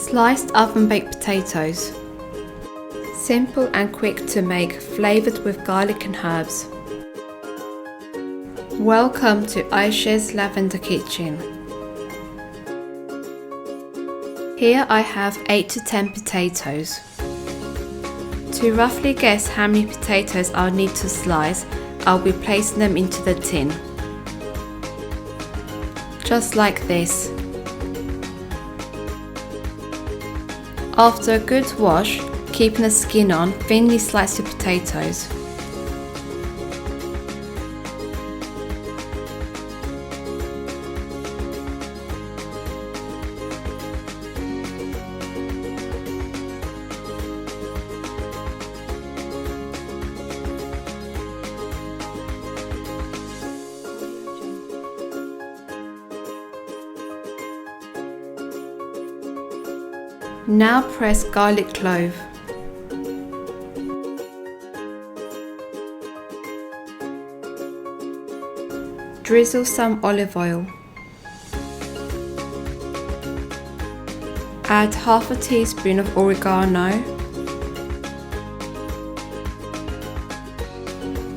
Sliced oven-baked potatoes. Simple and quick to make, flavoured with garlic and herbs. Welcome to Aisha's Lavender Kitchen. Here I have 8 to 10 potatoes. To roughly guess how many potatoes I'll need to slice, I'll be placing them into the tin. Just like this. After a good wash, keeping the skin on, thinly slice your potatoes. Now press garlic clove. Drizzle some olive oil. Add half a teaspoon of oregano,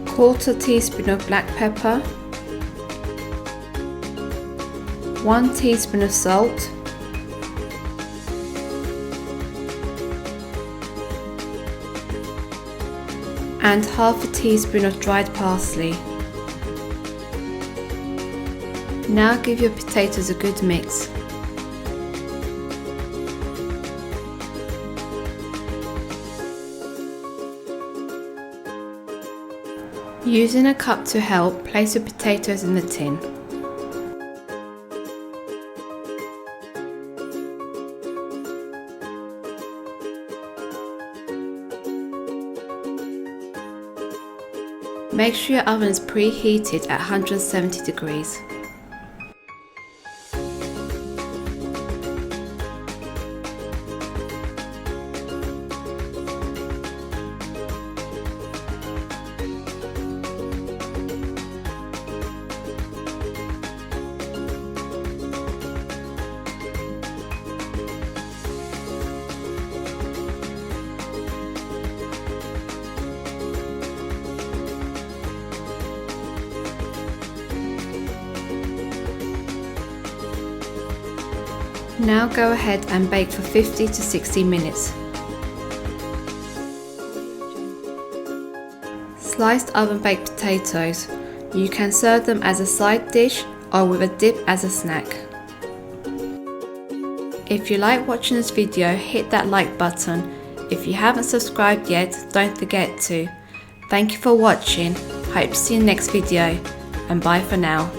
quarter teaspoon of black pepper, 1 teaspoon of salt, and half a teaspoon of dried parsley. Now give your potatoes a good mix. Using a cup to help, place your potatoes in the tin. Make sure your oven is preheated at 170 degrees. Now go ahead and bake for 50 to 60 minutes. Sliced oven-baked potatoes. You can serve them as a side dish or with a dip as a snack. If you like watching this video, hit that like button. If you haven't subscribed yet, don't forget to. Thank you for watching. Hope to see you in the next video, and bye for now.